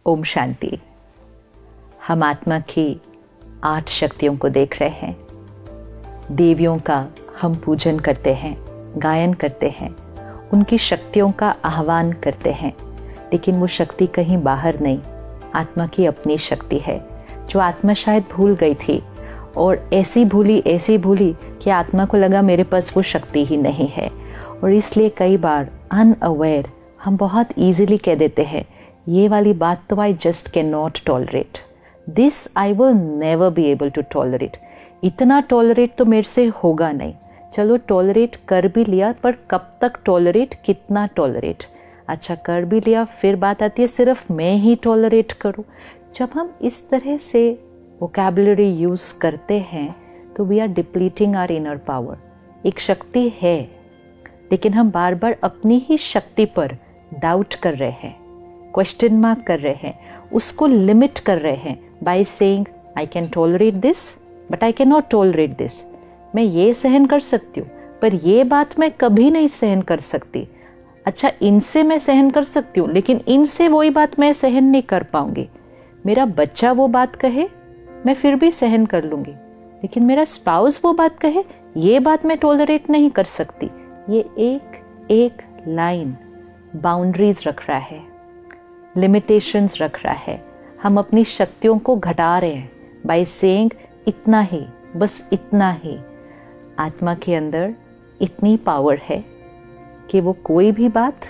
ओम शांति। हम आत्मा की 8 शक्तियों को देख रहे हैं। देवियों का हम पूजन करते हैं, गायन करते हैं, उनकी शक्तियों का आह्वान करते हैं, लेकिन वो शक्ति कहीं बाहर नहीं, आत्मा की अपनी शक्ति है जो आत्मा शायद भूल गई थी और ऐसी भूली कि आत्मा को लगा मेरे पास वो शक्ति ही नहीं है। और इसलिए कई बार अनअवेयर हम बहुत ईजिली कह देते हैं, ये वाली बात तो I just can not tolerate, this I will never be able to tolerate. इतना टॉलरेट तो मेरे से होगा नहीं। चलो टॉलरेट कर भी लिया, पर कब तक टॉलरेट, कितना टॉलरेट। अच्छा कर भी लिया, फिर बात आती है सिर्फ मैं ही टॉलरेट करूं। जब हम इस तरह से वोकैबुलरी यूज़ करते हैं तो we are depleting our inner power. एक शक्ति है, लेकिन हम बार बार अपनी ही शक्ति पर डाउट कर रहे हैं, क्वेश्चन मार्क कर रहे हैं, उसको लिमिट कर रहे हैं by saying I can tolerate this but I can not tolerate this. मैं ये सहन कर सकती हूँ, पर ये बात मैं कभी नहीं सहन कर सकती। अच्छा इनसे मैं सहन कर सकती हूँ, लेकिन इनसे वही बात मैं सहन नहीं कर पाऊंगी। मेरा बच्चा वो बात कहे मैं फिर भी सहन कर लूंगी, लेकिन मेरा स्पाउस वो बात कहे, ये बात मैं टॉलरेट नहीं कर सकती। ये एक एक लाइन बाउंड्रीज रख रहा है, लिमिटेशंस रख रहा है। हम अपनी शक्तियों को घटा रहे हैं बाय सेइंग इतना ही, बस इतना ही। आत्मा के अंदर इतनी पावर है कि वो कोई भी बात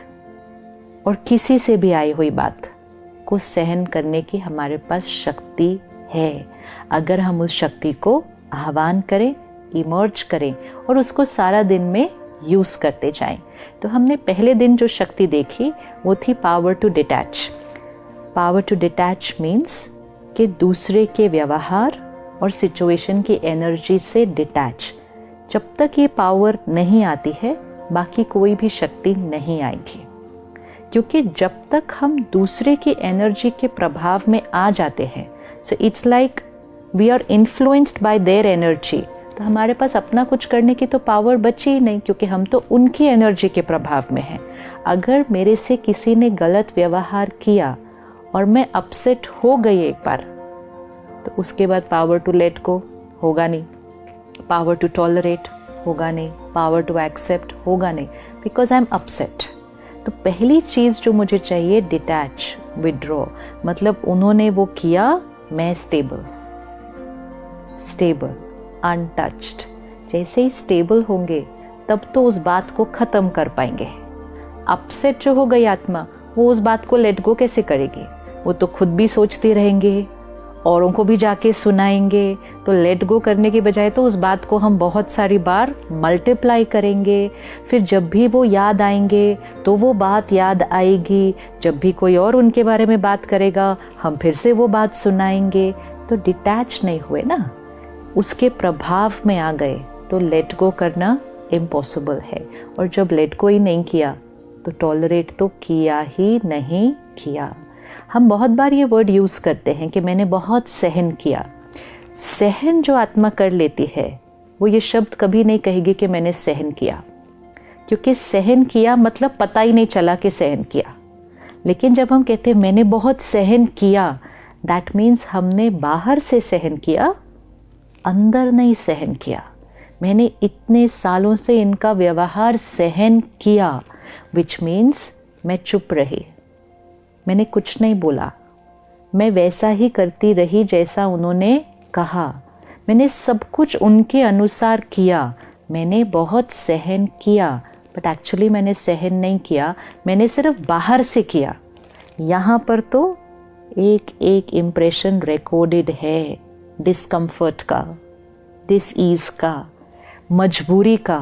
और किसी से भी आई हुई बात को सहन करने की हमारे पास शक्ति है, अगर हम उस शक्ति को आह्वान करें, इमर्ज करें और उसको सारा दिन में यूज़ करते जाएं। तो हमने पहले दिन जो शक्ति देखी वो थी power to detach. Power to detach means कि दूसरे के व्यवहार और सिचुएशन की एनर्जी से डिटैच। जब तक ये पावर नहीं आती है बाकी कोई भी शक्ति नहीं आएगी, क्योंकि जब तक हम दूसरे की एनर्जी के प्रभाव में आ जाते हैं, so it's like we are influenced by their energy, तो हमारे पास अपना कुछ करने की तो पावर बची ही नहीं, क्योंकि हम तो उनकी एनर्जी के प्रभाव में हैं। अगर मेरे से किसी ने गलत व्यवहार किया और मैं अपसेट हो गई एक बार, तो उसके बाद पावर टू लेट गो होगा नहीं, पावर टू टॉलरेट होगा नहीं, पावर टू एक्सेप्ट होगा नहीं, बिकॉज आई एम अपसेट। तो पहली चीज़ जो मुझे चाहिए, डिटैच, विड्रॉ। मतलब उन्होंने वो किया, मैं स्टेबल, अनटच्ड। जैसे ही स्टेबल होंगे तब तो उस बात को ख़त्म कर पाएंगे। अपसेट जो हो गई आत्मा, वो उस बात को लेट गो कैसे करेगी? वो तो खुद भी सोचते रहेंगे, औरों को भी जाके सुनाएंगे। तो लेट गो करने की बजाय तो उस बात को हम बहुत सारी बार मल्टीप्लाई करेंगे। फिर जब भी वो याद आएंगे तो वो बात याद आएगी, जब भी कोई और उनके बारे में बात करेगा हम फिर से वो बात सुनाएंगे। तो डिटैच नहीं हुए ना, उसके प्रभाव में आ गए, तो लेट गो करना इम्पॉसिबल है। और जब लेट गो ही नहीं किया तो टॉलरेट तो किया ही नहीं किया। हम बहुत बार ये वर्ड यूज़ करते हैं कि मैंने बहुत सहन किया। सहन जो आत्मा कर लेती है वो ये शब्द कभी नहीं कहेगी कि मैंने सहन किया, क्योंकि सहन किया मतलब पता ही नहीं चला कि सहन किया। लेकिन जब हम कहते हैं मैंने बहुत सहन किया, दैट मीन्स हमने बाहर से सहन किया, अंदर नहीं सहन किया। मैंने इतने सालों से इनका व्यवहार सहन किया, विच मीन्स मैं चुप रही, मैंने कुछ नहीं बोला, मैं वैसा ही करती रही जैसा उन्होंने कहा, मैंने सब कुछ उनके अनुसार किया, मैंने बहुत सहन किया। बट एक्चुअली मैंने सहन नहीं किया, मैंने सिर्फ बाहर से किया। यहाँ पर तो एक एक इम्प्रेशन रिकॉर्डेड है, डिस्कम्फर्ट का, डिसईज का, मजबूरी का।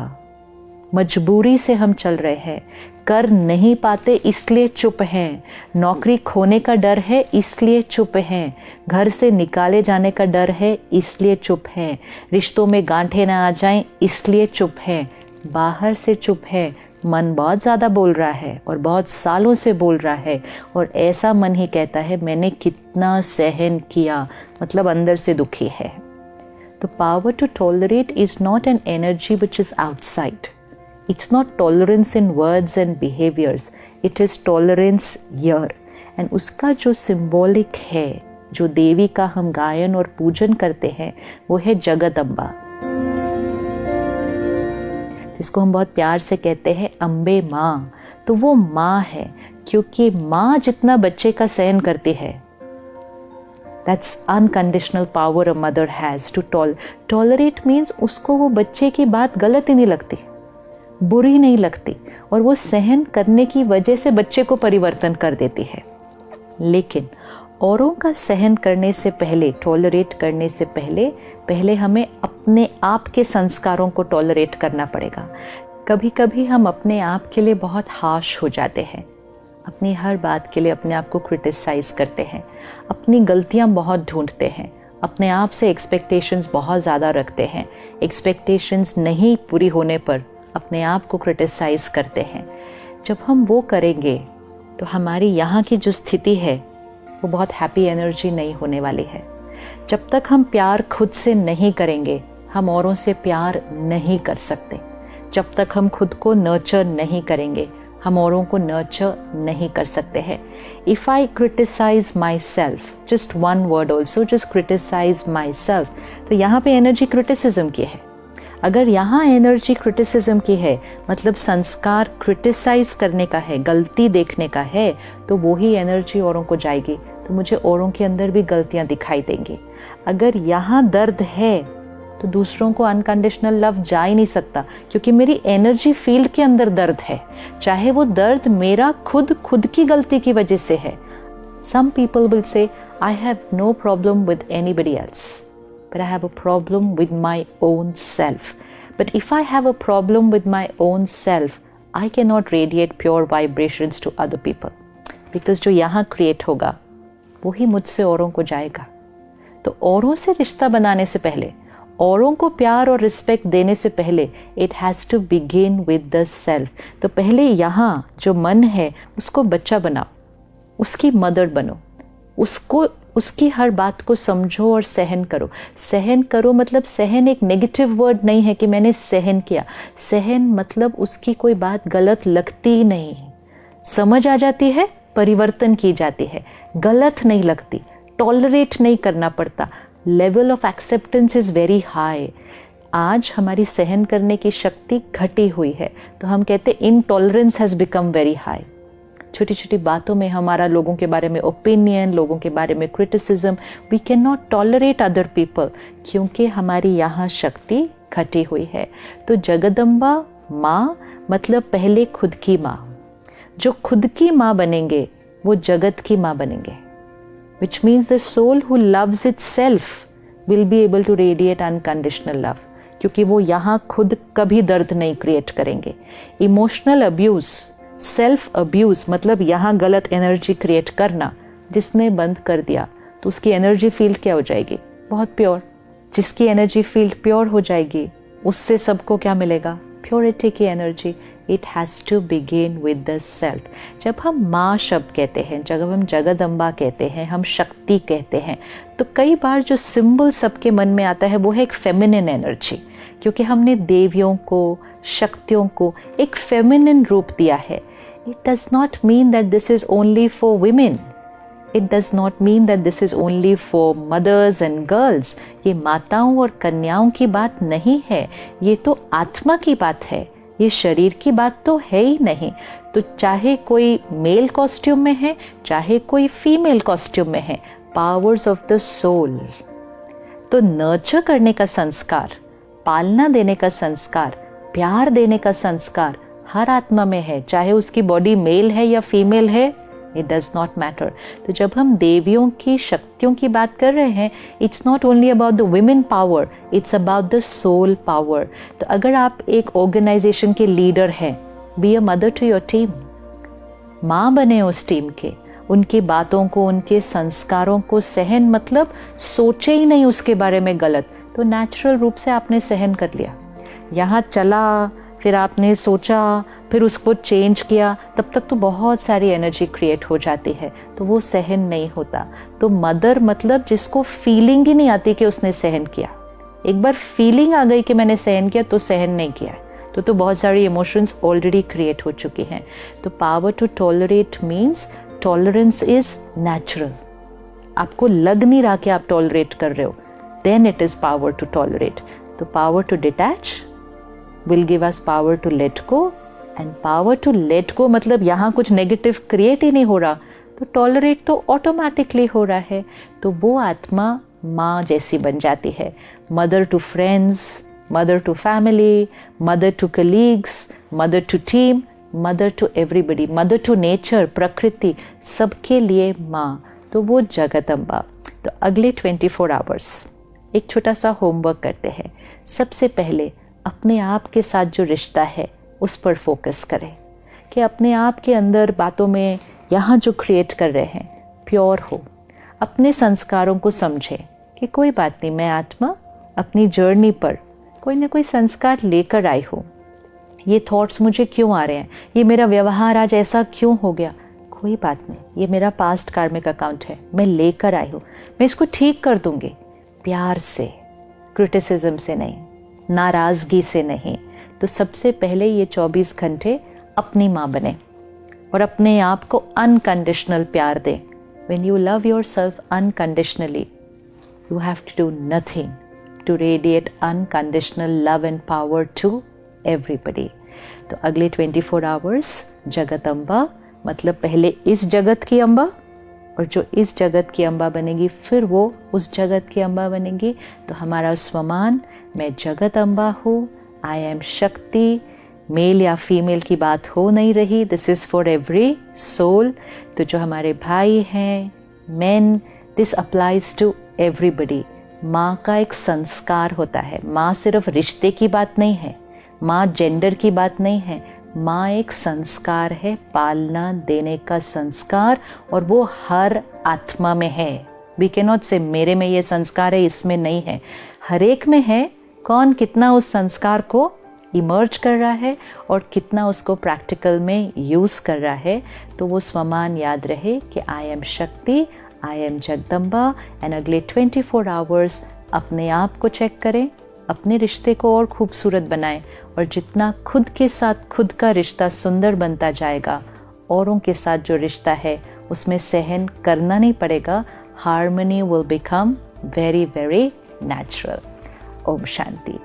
मजबूरी से हम चल रहे हैं, कर नहीं पाते इसलिए चुप हैं, नौकरी खोने का डर है इसलिए चुप हैं, घर से निकाले जाने का डर है इसलिए चुप हैं, रिश्तों में गांठें ना आ जाएं इसलिए चुप हैं। बाहर से चुप है, मन बहुत ज़्यादा बोल रहा है और बहुत सालों से बोल रहा है, और ऐसा मन ही कहता है मैंने कितना सहन किया, मतलब अंदर से दुखी है। तो power to tolerate is not an energy which is outside. It's not tolerance in words and behaviors. It is tolerance here. And उसका जो सिंबॉलिक है, जो देवी का हम गायन और पूजन करते हैं, वो है जगदम्बा, जिसको हम बहुत प्यार से कहते हैं अम्बे माँ। तो वो माँ है, क्योंकि माँ जितना बच्चे का सहन करती है, that's unconditional power a mother has to tolerate means उसको वो बच्चे की बात गलत ही नहीं लगती, बुरी नहीं लगती, और वो सहन करने की वजह से बच्चे को परिवर्तन कर देती है। लेकिन औरों का सहन करने से पहले, टॉलरेट करने से पहले हमें अपने आप के संस्कारों को टॉलरेट करना पड़ेगा। कभी कभी हम अपने आप के लिए बहुत हार्श हो जाते हैं, अपनी हर बात के लिए अपने आप को क्रिटिसाइज करते हैं, अपनी गलतियां बहुत ढूंढते हैं, अपने आप से एक्सपेक्टेशंस बहुत ज़्यादा रखते हैं, एक्सपेक्टेशंस नहीं पूरी होने पर अपने आप को क्रिटिसाइज करते हैं। जब हम वो करेंगे तो हमारी यहाँ की जो स्थिति है वो बहुत हैप्पी एनर्जी नहीं होने वाली है। जब तक हम प्यार खुद से नहीं करेंगे, हम औरों से प्यार नहीं कर सकते। जब तक हम खुद को नर्चर नहीं करेंगे, हम औरों को नर्चर नहीं कर सकते हैं। If I criticise myself, just one word also, just criticise myself, तो यहाँ पे एनर्जी क्रिटिसिज्म की है। अगर यहाँ एनर्जी क्रिटिसिज्म की है, मतलब संस्कार क्रिटिसाइज करने का है, गलती देखने का है, तो वो ही एनर्जी औरों को जाएगी, तो मुझे औरों के अंदर भी गलतियाँ दिखाई देंगी। अगर यहाँ दर्द है तो दूसरों को अनकंडीशनल लव जा ही नहीं सकता, क्योंकि मेरी एनर्जी फील्ड के अंदर दर्द है, चाहे वो दर्द मेरा खुद की गलती की वजह से है। सम people will say I have no problem with anybody else, but I have a problem with my own self. But if I have a problem with my own self, I cannot radiate pure vibrations to other people. Because जो यहाँ create होगा, वो ही मुझसे औरों को जाएगा। तो औरों से रिश्ता बनाने से पहले, औरों को प्यार और रिस्पेक्ट देने से पहले, it has to begin with the self. तो पहले यहाँ जो मन है, उसको बच्चा बनाओ, उसकी मदर बनो, उसकी हर बात को समझो और सहन करो। सहन करो मतलब सहन एक नेगेटिव वर्ड नहीं है कि मैंने सहन किया। सहन मतलब उसकी कोई बात गलत लगती ही नहीं, समझ आ जाती है, परिवर्तन की जाती है, गलत नहीं लगती, टॉलरेट नहीं करना पड़ता। Level of acceptance is very high. आज हमारी सहन करने की शक्ति घटी हुई है, तो हम कहते intolerance has become very high. छोटी छोटी बातों में हमारा लोगों के बारे में ओपिनियन, लोगों के बारे में criticism, we can not tolerate other people, क्योंकि हमारी यहाँ शक्ति घटी हुई है। तो जगदम्बा माँ मतलब पहले खुद की माँ। जो खुद की माँ बनेंगे वो जगत की माँ बनेंगे, which means the soul who loves itself will be able to radiate unconditional love, क्योंकि वो यहाँ खुद कभी दर्द नहीं क्रिएट करेंगे। इमोशनल अब्यूज़, सेल्फ अब्यूज़ मतलब यहाँ गलत एनर्जी क्रिएट करना, जिसने बंद कर दिया तो उसकी एनर्जी फील्ड क्या हो जाएगी? बहुत प्योर। जिसकी एनर्जी फील्ड प्योर हो जाएगी, उससे सबको क्या मिलेगा? प्योरिटी की energy. It has to begin with the self. जब हम माँ शब्द कहते हैं, जब हम जगदम्बा कहते हैं, हम शक्ति कहते हैं, तो कई बार जो सिंबल सबके मन में आता है वो है एक फेमिनिन एनर्जी, क्योंकि हमने देवियों को, शक्तियों को एक फेमिनिन रूप दिया है। It does not mean that this is only for women, it does not mean that this is only for mothers and girls. ये माताओं और कन्याओं की बात नहीं है, ये तो आत्मा की बात है, ये शरीर की बात तो है ही नहीं। तो चाहे कोई मेल कॉस्ट्यूम में है, चाहे कोई फीमेल कॉस्ट्यूम में है, पावर्स ऑफ द सोल। तो नर्चर करने का संस्कार, पालना देने का संस्कार, प्यार देने का संस्कार हर आत्मा में है, चाहे उसकी बॉडी मेल है या फीमेल है, इट डज नॉट मैटर। तो जब हम देवियों की शक्तियों की बात कर रहे हैं, it's not only about the women power, it's about the soul power. तो अगर आप एक ऑर्गेनाइजेशन के लीडर हैं, be a mother to your team, माँ बने उस टीम के, उनकी बातों को, उनके संस्कारों को सहन मतलब सोचे ही नहीं उसके बारे में गलत, तो नेचुरल रूप से आपने सहन कर लिया। यहाँ चला, फिर आपने सोचा, फिर उसको चेंज किया, तब तक तो बहुत सारी एनर्जी क्रिएट हो जाती है, तो वो सहन नहीं होता। तो मदर मतलब जिसको फीलिंग ही नहीं आती कि उसने सहन किया। एक बार फीलिंग आ गई कि मैंने सहन किया तो सहन नहीं किया, तो बहुत सारी इमोशंस ऑलरेडी क्रिएट हो चुकी हैं। तो power to tolerate means tolerance is natural, आपको लग नहीं रहा कि आप टॉलरेट कर रहे हो, then it is power to tolerate. तो power to detach will give us power to let go, and power to let go मतलब यहाँ कुछ नेगेटिव क्रिएट ही नहीं हो रहा, तो टॉलरेट तो ऑटोमेटिकली हो रहा है. तो वो आत्मा माँ जैसी बन जाती है. Mother to friends, mother to family, mother to colleagues, mother to team, mother to everybody, mother to nature, प्रकृति, सबके लिए माँ. तो वो जगदम्बा. तो अगले 24 आवर्स एक छोटा सा होमवर्क करते हैं. सबसे पहले अपने आप के साथ जो रिश्ता है उस पर फोकस करें कि अपने आप के अंदर बातों में यहाँ जो क्रिएट कर रहे हैं प्योर हो. अपने संस्कारों को समझें कि कोई बात नहीं, मैं आत्मा अपनी जर्नी पर कोई ना कोई संस्कार लेकर आई हूँ. ये थॉट्स मुझे क्यों आ रहे हैं, ये मेरा व्यवहार आज ऐसा क्यों हो गया, कोई बात नहीं, ये मेरा पास्ट कार्मिक अकाउंट है, मैं लेकर आई हूँ, मैं इसको ठीक कर दूंगी. प्यार से, क्रिटिसिज्म से नहीं, नाराज़गी से नहीं. तो सबसे पहले ये 24 घंटे अपनी माँ बने और अपने आप को अनकंडीशनल प्यार दें. When you love yourself unconditionally, you have to do nothing to radiate unconditional love and power to everybody. तो अगले 24 आवर्स जगत अम्बा, मतलब पहले इस जगत की अम्बा, और जो इस जगत की अम्बा बनेगी फिर वो उस जगत की अम्बा बनेगी. तो हमारा स्वमान, मैं जगत अम्बा हूँ, आई एम शक्ति. मेल या फीमेल की बात हो नहीं रही, this is for every soul. तो जो हमारे भाई हैं, men, this applies to everybody. माँ का एक संस्कार होता है. माँ सिर्फ रिश्ते की बात नहीं है, माँ जेंडर की बात नहीं है, माँ एक संस्कार है, पालना देने का संस्कार, और वो हर आत्मा में है. वी कैन नॉट से मेरे में ये संस्कार है, इसमें नहीं है, हर एक में है. कौन कितना उस संस्कार को इमर्ज कर रहा है और कितना उसको प्रैक्टिकल में यूज़ कर रहा है. तो वो स्वमान याद रहे कि आई एम शक्ति, आई एम जगदम्बा. एंड अगले 24 आवर्स अपने आप को चेक करें, अपने रिश्ते को और खूबसूरत बनाएं, और जितना खुद के साथ खुद का रिश्ता सुंदर बनता जाएगा, औरों के साथ जो रिश्ता है उसमें सहन करना नहीं पड़ेगा. Harmony will become very very natural. ओम शांति.